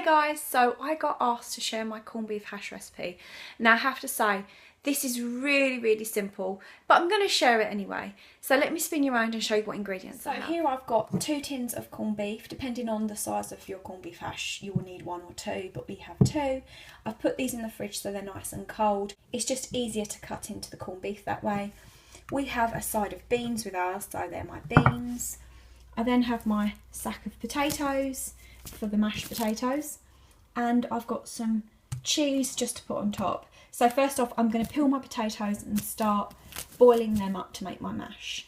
Hey guys, so I got asked to share my corned beef hash recipe. Now I have to say, this is really simple, but I'm going to share it anyway. So let me spin you around and show you what ingredients I have. So here I've got 2 tins of corned beef. Depending on the size of your corned beef hash, you will need 1 or 2, but we have 2. I've put these in the fridge so they're nice and cold. It's just easier to cut into the corned beef that way. We have a side of beans with ours, so they're my beans. I then have my sack of potatoes for the mashed potatoes, and I've got some cheese just to put on top. So first off, I'm going to peel my potatoes and start boiling them up to make my mash.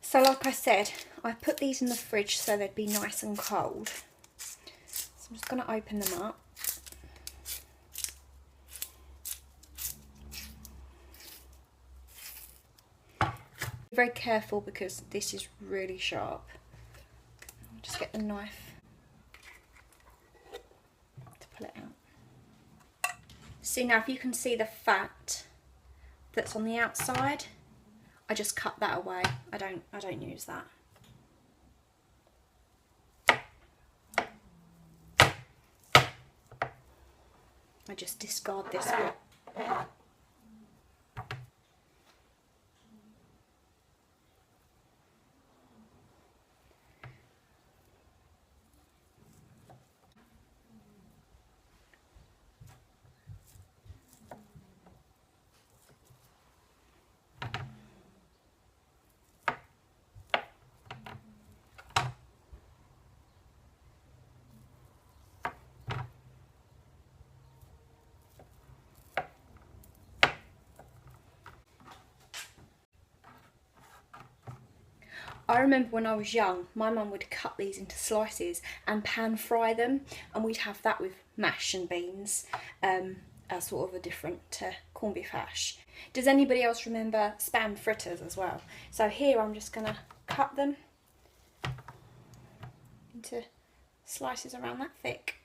So like I said, I put these in the fridge so they'd be nice and cold. So I'm just going to open them up. Be very careful because this is really sharp. I'll just get the knife to pull it out. See, now if you can see the fat that's on the outside, I just cut that away. I don't use that. I just discard this bit. I remember when I was young, my mum would cut these into slices and pan fry them, and we'd have that with mash and beans as sort of a different corned beef hash. Does anybody else remember spam fritters as well? So here I'm just going to cut them into slices around that thick.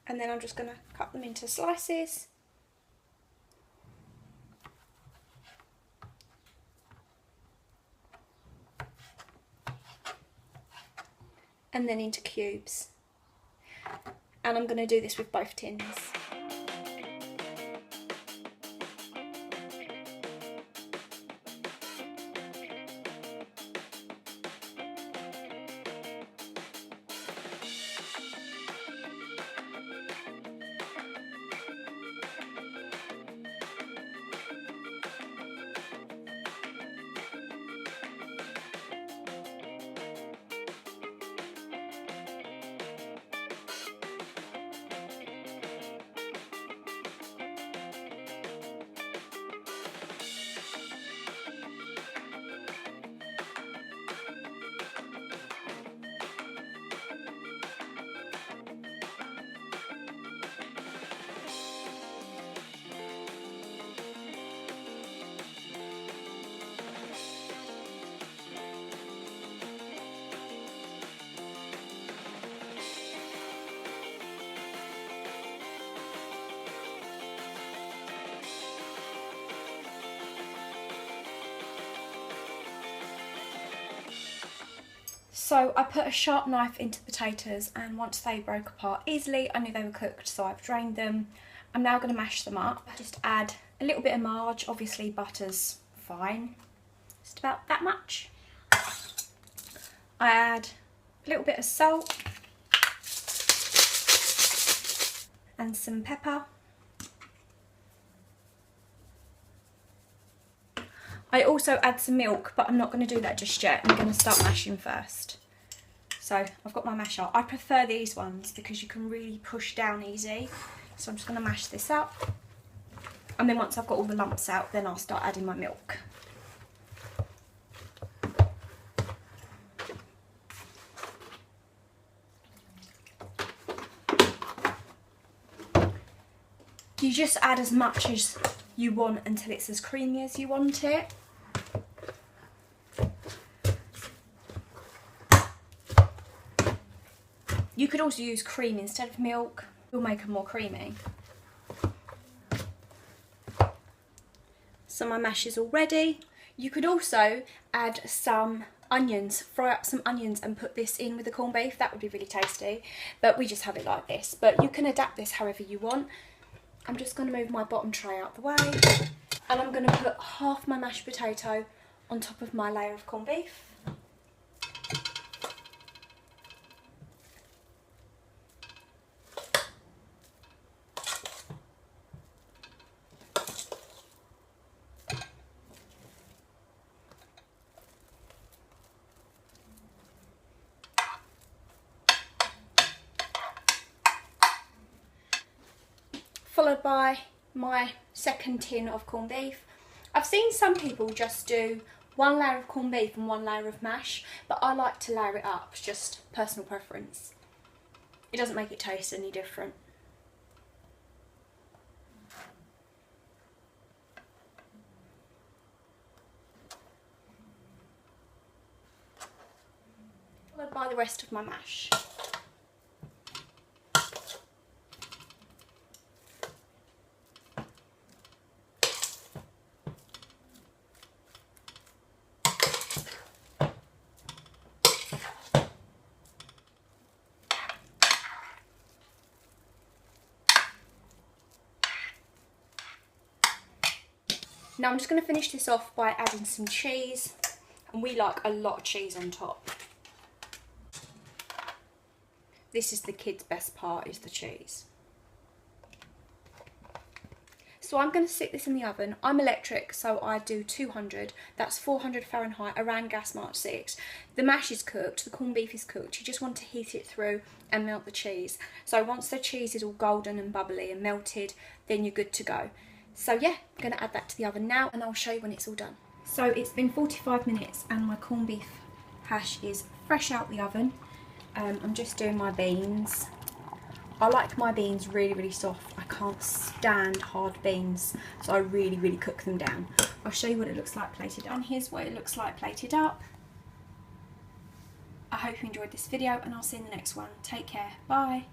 And then I'm just going to cut them into slices. And then into cubes. And I'm going to do this with both tins. So I put a sharp knife into the potatoes, and once they broke apart easily, I knew they were cooked, so I've drained them. I'm now going to mash them up. Just add a little bit of marge, obviously butter's fine, just about that much. I add a little bit of salt and some pepper. I also add some milk, but I'm not going to do that just yet. I'm going to start mashing first. So I've got my masher. I prefer these ones because you can really push down easy. So I'm just going to mash this up. And then once I've got all the lumps out, then I'll start adding my milk. You just add as much as you want until it's as creamy as you want it. You could also use cream instead of milk. It'll make them more creamy. So my mash is all ready. You could also add some onions, fry up some onions and put this in with the corned beef. That would be really tasty, but we just have it like this. But you can adapt this however you want. I'm just going to move my bottom tray out the way, and I'm going to put half my mashed potato on top of my layer of corned beef. Followed by my second tin of corned beef. I've seen some people just do one layer of corned beef and one layer of mash, but I like to layer it up. It's just personal preference. It doesn't make it taste any different. Followed by the rest of my mash. Now I'm just going to finish this off by adding some cheese, and we like a lot of cheese on top. This is the kids' best part, is the cheese. So I'm going to stick this in the oven. I'm electric, so I do 200. That's 400 Fahrenheit, around gas mark 6. The mash is cooked, the corned beef is cooked. You just want to heat it through and melt the cheese. So once the cheese is all golden and bubbly and melted, then you're good to go. So yeah, I'm going to add that to the oven now, and I'll show you when it's all done. So it's been 45 minutes and my corned beef hash is fresh out the oven. I'm just doing my beans. I like my beans really, really soft. I can't stand hard beans, so I really, really cook them down. I'll show you what it looks like plated up. And here's what it looks like plated up. I hope you enjoyed this video, and I'll see you in the next one. Take care. Bye.